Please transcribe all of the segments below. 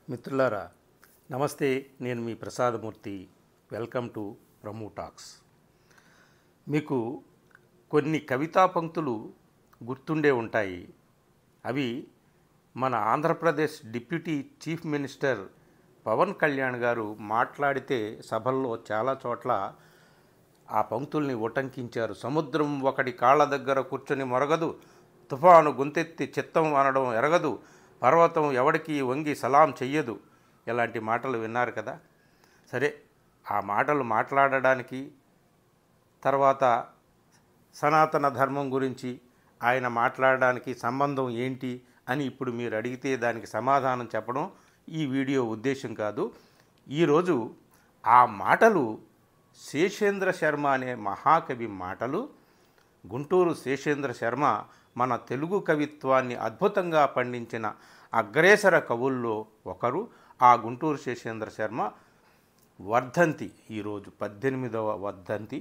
మిత్రులారా నమస్తే. నేను మీ Prasadamurthy. Welcome to Pramu talks. మీకు కొన్ని కవితా పంక్తులు గుర్తుండే ఉంటాయి. అవి మన Andhra Pradesh deputy chief minister Pawan Kalyan గారు మాట్లాడితే సభల్లో చాలా చోట్ల ఆ పంక్తుల్ని ఉటంకించారు. సముద్రం ఒకటి కాళ్ళ దగ్గర కూర్చొని మొరగదు, తుఫాను గొంతెత్తి చిత్తం అనడం ఎరగదు, పర్వతం ఎవడికి వంగి సలాం చెయ్యదు. ఇలాంటి మాటలు విన్నారు కదా. సరే, ఆ మాటలు మాట్లాడడానికి తర్వాత సనాతన ధర్మం గురించి ఆయన మాట్లాడడానికి సంబంధం ఏంటి అని ఇప్పుడు మీరు అడిగితే దానికి సమాధానం చెప్పడం ఈ వీడియో ఉద్దేశం కాదు. ఈరోజు ఆ మాటలు శేషేంద్ర శర్మ అనే మహాకవి మాటలు. గుంటూరు శేషేంద్ర శర్మ మన తెలుగు కవిత్వాన్ని అద్భుతంగా పండించిన అగ్రేసర కవుల్లో ఒకరు. ఆ గుంటూరు శేషేంద్ర శర్మ వర్ధంతి, ఈరోజు 18వ వర్ధంతి.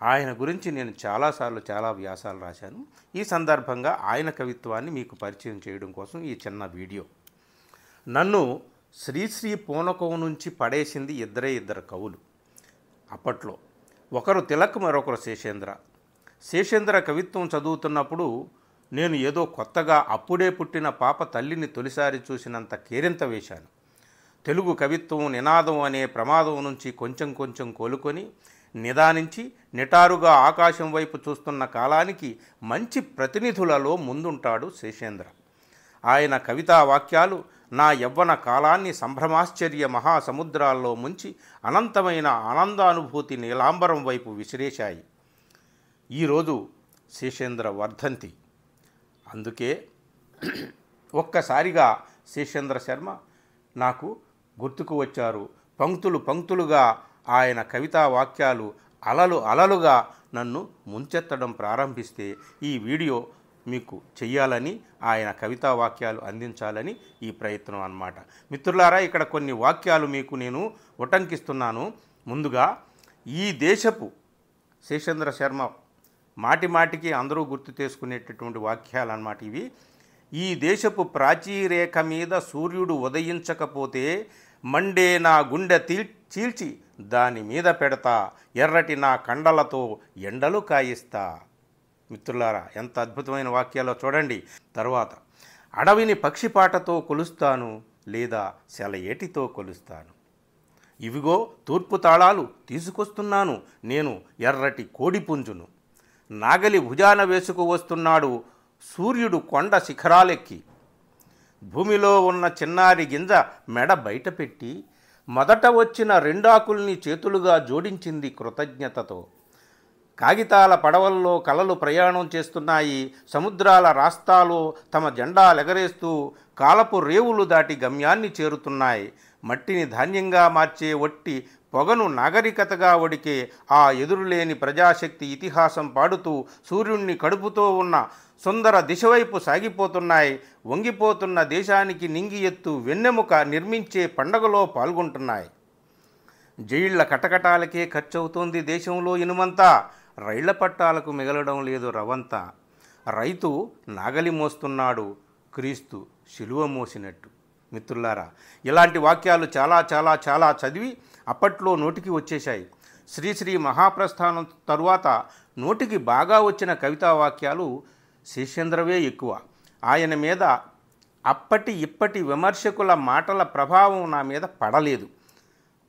ఆయన గురించి నేను చాలాసార్లు చాలా వ్యాసాలు రాశాను. ఈ సందర్భంగా ఆయన కవిత్వాన్ని మీకు పరిచయం చేయడం కోసం ఈ చిన్న వీడియో. నన్ను శ్రీశ్రీ పూనకం నుంచి పడేసింది ఇద్దరు కవులు అప్పట్లో. ఒకరు తిలక్, మరొకరు శేషేంద్ర. శేషేంద్ర కవిత్వం చదువుతున్నప్పుడు నేను ఏదో కొత్తగా అప్పుడే పుట్టిన పాప తల్లిని తొలిసారి చూసినంత కేరింత వేశాను. తెలుగు కవిత్వం నినాదం అనే ప్రమాదం నుంచి కొంచెం కొంచెం కోలుకొని నిదానించి నిటారుగా ఆకాశం వైపు చూస్తున్న కాలానికి మంచి ప్రతినిధులలో ముందుంటాడు శేషేంద్ర. ఆయన కవితా వాక్యాలు నా యవ్వన కాలాన్ని సంభ్రమాశ్చర్య మహాసముద్రాల్లో ముంచి అనంతమైన ఆనందానుభూతి నీలాంబరం వైపు విసిరేశాయి. ఈరోజు శేషేంద్ర వర్ధంతి. అందుకే ఒక్కసారిగా శేషేంద్ర శర్మ నాకు గుర్తుకు వచ్చారు. పంక్తులు పంక్తులుగా ఆయన కవితా వాక్యాలు అలలుగా నన్ను ముంచెత్తడం ప్రారంభిస్తే ఈ వీడియో మీకు చెయ్యాలని, ఆయన కవితా వాక్యాలు అందించాలని ఈ ప్రయత్నం అన్నమాట. మిత్రులారా, ఇక్కడ కొన్ని వాక్యాలు మీకు నేను ఉటంకిస్తున్నాను. ముందుగా, ఈ దేశపు శేషేంద్ర శర్మ మాటిమాటికి అందరూ గుర్తు చేసుకునేటటువంటి వాక్యాలు అన్నమాట ఇవి. ఈ దేశపు ప్రాచీరేఖ మీద సూర్యుడు ఉదయించకపోతే మండే నా గుండె చీల్చి దాని మీద పెడతా, ఎర్రటి నా కండలతో ఎండలు కాయిస్తా. మిత్రులారా, ఎంత అద్భుతమైన వాక్యాలో చూడండి. తర్వాత, అడవిని పక్షిపాటతో కొలుస్తాను, లేదా సెలయేటితో కొలుస్తాను. ఇవిగో తూర్పు తాళాలు తీసుకొస్తున్నాను, నేను ఎర్రటి కోడిపుంజును. నాగలి భుజాన వేసుకు వస్తున్నాడు సూర్యుడు కొండ శిఖరాలెక్కి. భూమిలో ఉన్న చిన్నారి గింజ మెడ బయటపెట్టి మొదట వచ్చిన రెండాకుల్ని చేతులుగా జోడించింది కృతజ్ఞతతో. కాగితాల పడవల్లో కలలు ప్రయాణం చేస్తున్నాయి, సముద్రాల రాస్తాలో తమ జెండాలెగరేస్తూ కాలపు రేవులు దాటి గమ్యాన్ని చేరుతున్నాయి. మట్టిని ధాన్యంగా మార్చే ఒట్టి పొగను నాగరికతగా ఒడికే ఆ ఎదురులేని ప్రజాశక్తి ఇతిహాసం పాడుతూ సూర్యుణ్ణి కడుపుతో ఉన్న సుందర దిశవైపు సాగిపోతున్నాయి. వంగిపోతున్న దేశానికి నింగి ఎత్తు వెన్నెముక నిర్మించే పండగలో పాల్గొంటున్నాయి. జైళ్ల కటకటాలకే ఖర్చవుతోంది దేశంలో ఇనుమంతా, రైళ్ల పట్టాలకు మిగలడం లేదు రవంతా. రైతు నాగలి మోస్తున్నాడు, క్రీస్తు శిలువ మోసినట్టు. మిత్రులారా, ఇలాంటి వాక్యాలు చాలా చాలా చాలా చదివి అప్పట్లో నోటికి వచ్చేశాయి. శ్రీశ్రీ మహాప్రస్థానం తరువాత నోటికి బాగా వచ్చిన కవితా వాక్యాలు శేషేంద్రవే ఎక్కువ. ఆయన మీద అప్పటి ఇప్పటి విమర్శకుల మాటల ప్రభావం నా మీద పడలేదు.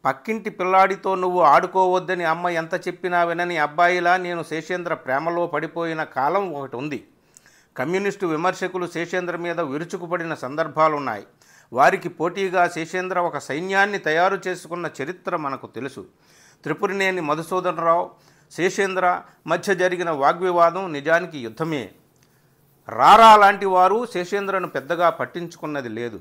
పక్కింటి పిల్లాడితో నువ్వు ఆడుకోవద్దని అమ్మ ఎంత చెప్పినా వినని అబ్బాయిలా నేను శేషేంద్ర ప్రేమలో పడిపోయిన కాలం ఒకటి ఉంది. కమ్యూనిస్టు విమర్శకులు శేషేంద్ర మీద విరుచుకుపడిన సందర్భాలున్నాయి. వారికి పోటీగా శేషేంద్ర ఒక సైన్యాన్ని తయారు చేసుకున్న చరిత్ర మనకు తెలుసు. త్రిపురనేని మధుసూదనరావు, శేషేంద్ర మధ్య జరిగిన వాగ్వివాదం నిజానికి యుద్ధమే. రారా లాంటి వారు శేషేంద్రను పెద్దగా పట్టించుకున్నది లేదు.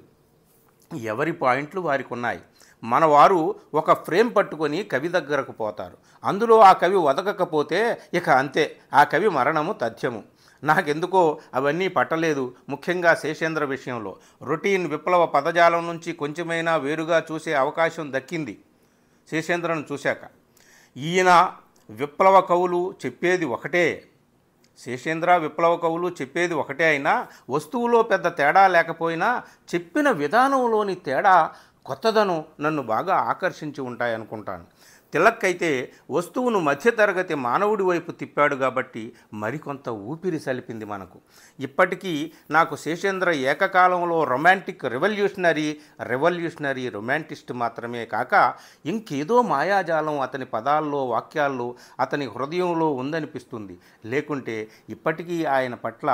ఎవరి పాయింట్లు వారికి ఉన్నాయి. మన వారు ఒక ఫ్రేమ్ పట్టుకొని కవి దగ్గరకు పోతారు. అందులో ఆ కవి ఒదగకపోతే ఇక అంతే, ఆ కవి మరణము తథ్యము. నాకెందుకో అవన్నీ పట్టలేదు. ముఖ్యంగా శేషేంద్ర విషయంలో రొటీన్ విప్లవ పదజాలం నుంచి కొంచెమైనా వేరుగా చూసే అవకాశం దక్కింది శేషేంద్రను చూశాక. ఈయన విప్లవ కవులు చెప్పేది ఒకటే, శేషేంద్ర విప్లవ కవులు చెప్పేది ఒకటే అయినా వస్తువులో పెద్ద తేడా లేకపోయినా చెప్పిన విధానంలోని తేడా కొత్తదనం నన్ను బాగా ఆకర్షించి ఉంటాయనుకుంటాను. తిలక్ అయితే వస్తువును మధ్యతరగతి మానవుడి వైపు తిప్పాడు కాబట్టి మరికొంత ఊపిరి సలిపింది మనకు. ఇప్పటికీ నాకు శేషేంద్ర ఏకకాలంలో రెవల్యూషనరీ రొమాంటిస్ట్ మాత్రమే కాక ఇంకేదో మాయాజాలం అతని పదాల్లో వాక్యాల్లో అతని హృదయంలో ఉందనిపిస్తుంది. లేకుంటే ఇప్పటికీ ఆయన పట్ల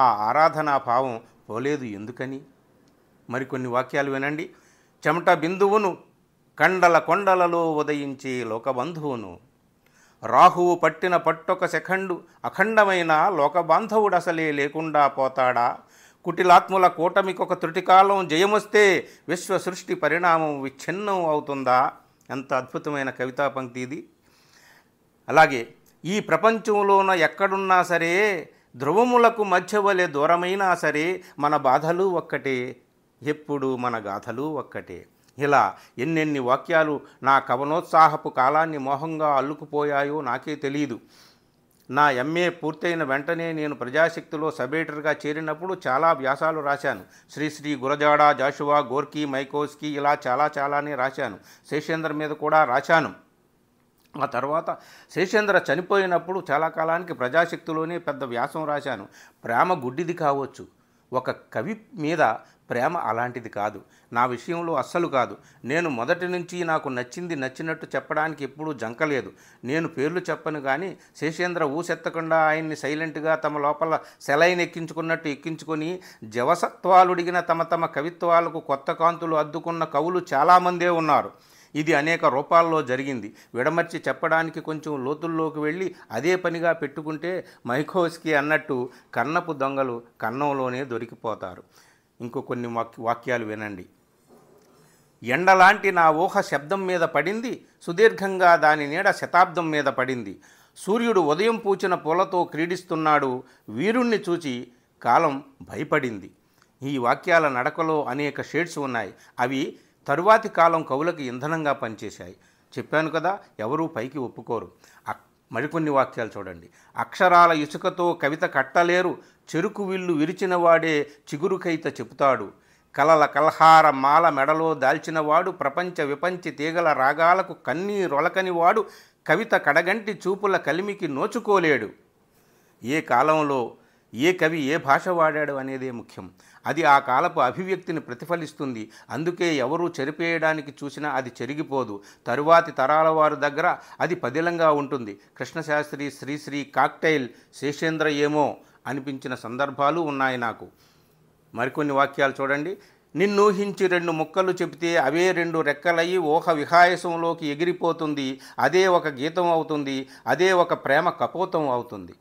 ఆ ఆరాధనా భావం పోలేదు ఎందుకని? మరికొన్ని వాక్యాలు వినండి. చెమట బిందువును కండల కొండలలో ఉదయించే లోకబంధువును, రాహువు పట్టిన పట్టొక సెకండు అఖండమైన లోకబాంధవుడసలే లేకుండా పోతాడా? కుటిలాత్ముల కూటమికొక త్రుటికాలం జయమొస్తే విశ్వ సృష్టి పరిణామం విచ్ఛిన్నం అవుతుందా? ఎంత అద్భుతమైన కవితా పంక్తి ఇది. అలాగే ఈ ప్రపంచంలోన ఎక్కడున్నా సరే, ధ్రువములకు మధ్య వలె దూరమైనా సరే మన బాధలు ఒక్కటే, ఎప్పుడు మన గాథలు ఒక్కటే. ఇలా ఎన్నెన్ని వాక్యాలు నా కవనోత్సాహపు కాలాన్ని మోహంగా అల్లుకుపోయాయో నాకే తెలియదు. నా ఎంఏ పూర్తయిన వెంటనే నేను ప్రజాశక్తిలో సబ్ ఎడిటర్గా చేరినప్పుడు చాలా వ్యాసాలు రాశాను. శ్రీశ్రీ, గురజాడ, జాషువా, గోర్కీ, మైకోస్కీ ఇలా చాలానే రాశాను. శేషేంద్ర మీద కూడా రాశాను. ఆ తర్వాత శేషేంద్ర చనిపోయినప్పుడు చాలా కాలానికి ప్రజాశక్తిలోనే పెద్ద వ్యాసం రాశాను. ప్రేమ గుడ్డిది కావచ్చు, ఒక కవి మీద ప్రేమ అలాంటిది కాదు. నా విషయంలో అస్సలు కాదు. నేను మొదటి నుంచి నాకు నచ్చినట్టు చెప్పడానికి ఎప్పుడూ జంకలేదు. నేను పేర్లు చెప్పను కానీ శేషేంద్ర ఊసెత్తకుండా ఆయన్ని సైలెంట్గా తమ లోపల సెలైన్ ఎక్కించుకున్నట్టు ఎక్కించుకొని జవసత్వాలుడిగిన తమ కవిత్వాలకు కొత్త కాంతులు అద్దుకున్న కవులు చాలామందే ఉన్నారు. ఇది అనేక రూపాల్లో జరిగింది. విడమర్చి చెప్పడానికి కొంచెం లోతుల్లోకి వెళ్ళి అదే పనిగా పెట్టుకుంటే మైకోస్కీ అన్నట్టు కన్నపు దొంగలు కన్నంలోనే దొరికిపోతారు. ఇంకో కొన్ని వాక్యాలు వినండి. ఎండలాంటి నా ఊహ శబ్దం మీద పడింది, సుదీర్ఘంగా దాని నీడ శతాబ్దం మీద పడింది. సూర్యుడు ఉదయం పూచిన పూలతో క్రీడిస్తున్నాడు, వీరుణ్ణి చూచి కాలం భయపడింది. ఈ వాక్యాల నడకలో అనేక షేడ్స్ ఉన్నాయి. అవి తరువాతి కాలం కవులకు ఇంధనంగా పనిచేశాయి. చెప్పాను కదా, ఎవరూ పైకి ఒప్పుకోరు. మరికొన్ని వాక్యాలు చూడండి. అక్షరాల ఇసుకతో కవిత కట్టలేరు, చెరుకు విల్లు విరిచినవాడే చిగురుకైత చెబుతాడు. కలల కల్హార మాల మెడలో దాల్చినవాడు, ప్రపంచ విపంచి తీగల రాగాలకు కన్నీరొలకనివాడు, కవిత కడగంటి చూపుల కలిమికి నోచుకోలేడు. ఏ కాలంలో ఏ కవి ఏ భాష వాడాడు అనేదే ముఖ్యం. అది ఆ కాలపు అభివ్యక్తిని ప్రతిఫలిస్తుంది. అందుకే ఎవరూ చెరిపేయడానికి చూసినా అది చెరిగిపోదు. తరువాతి తరాల వారి దగ్గర అది పదిలంగా ఉంటుంది. కృష్ణశాస్త్రి, శ్రీశ్రీ కాక్టైల్, శేషేంద్ర ఏమో అనిపించిన సందర్భాలు ఉన్నాయి నాకు. మరికొన్ని వాక్యాలు చూడండి. నిన్నూహించి 2 ముక్కలు చెబితే అవే 2 రెక్కలయ్యి ఊహ విహాయసంలోకి ఎగిరిపోతుంది. అదే ఒక గీతం అవుతుంది, అదే ఒక ప్రేమ కపోతం అవుతుంది.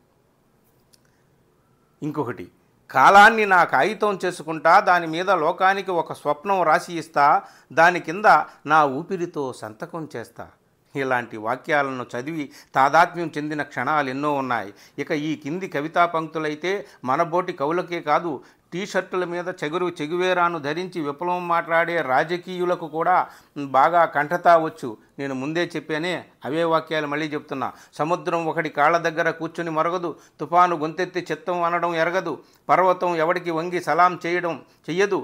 ఇంకొకటి, కాలాన్ని నా కాగితం చేసుకుంటా, దాని మీద లోకానికి ఒక స్వప్నం రాసి ఇస్తా, దాని కింద నా ఊపిరితో సంతకం చేస్తా. ఇలాంటి వాక్యాలను చదివి తాదాత్మ్యం చెందిన క్షణాలు ఎన్నో ఉన్నాయి. ఇక ఈ కింది కవితా పంక్తులైతే మనబోటి కవులకే కాదు, టీషర్టుల మీద చెగువేరాను ధరించి విప్లవం మాట్లాడే రాజకీయులకు కూడా బాగా కంఠతా వచ్చు. నేను ముందే చెప్పానే, అవే వాక్యాలు మళ్ళీ చెప్తున్నా. సముద్రం ఒకటి కాళ్ళ దగ్గర కూర్చుని మరగదు, తుఫాను గొంతెత్తి చిత్తం అనడం ఎరగదు, పర్వతం ఎవడికి వంగి సలాం చెయ్యదు.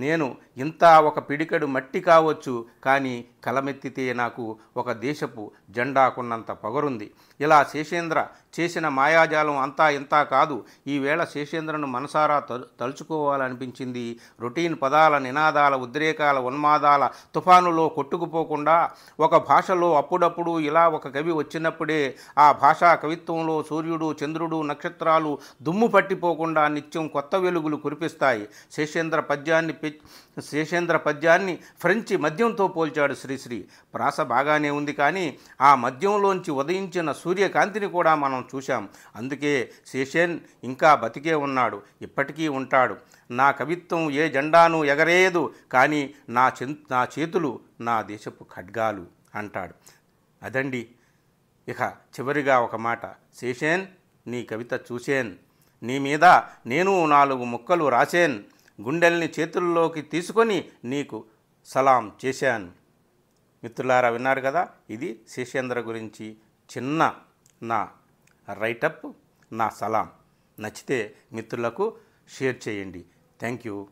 నేను ఇంత ఒక పిడికెడు మట్టి కావచ్చు, కానీ కలమెత్తితే నాకు ఒక దేశపు జెండాకున్నంత పొగరుంది. ఇలా శేషేంద్ర చేసిన మాయాజాలం అంతా ఇంతా కాదు. ఈవేళ శేషేంద్రను మనసారా తలుచుకోవాలనిపించింది. రొటీన్ పదాల, నినాదాల, ఉద్రేకాల, ఉన్మాదాల తుఫానులో కొట్టుకుపోకుండా ఒక భాషలో అప్పుడప్పుడు ఇలా ఒక కవి వచ్చినప్పుడే ఆ భాషా కవిత్వంలో సూర్యుడు, చంద్రుడు, నక్షత్రాలు దుమ్ము పట్టిపోకుండా నిత్యం కొత్త వెలుగులు కురిపిస్తాయి. శేషేంద్ర పద్యాన్ని ఫ్రెంచి మద్యంతో పోల్చాడు శ్రీశ్రీ. ప్రాస బాగానే ఉంది, కానీ ఆ మద్యంలోంచి ఉదయించిన సూర్యకాంతిని కూడా మనం చూశాం. అందుకే శేషేన్ ఇంకా బతికే ఉన్నాడు, ఇప్పటికీ ఉంటాడు. నా కవిత్వం ఏ జెండాను ఎగరేయదు, కానీ నా చేతులు నా దేశపు ఖడ్గాలు అంటాడు. అదండి. ఇక చివరిగా ఒక మాట. శేషేన్, నీ కవిత చూసేన్, నీ మీద నేను 4 ముక్కలు రాసేన్, గుండెల్ని చేతుల్లోకి తీసుకొని నీకు సలాం చేశాను. మిత్రులారా, విన్నారు కదా, ఇది శేషేంద్ర గురించి చిన్న నా రైటప్. నా సలాం. నచ్చితే మిత్రులకు షేర్ చేయండి. Thank you.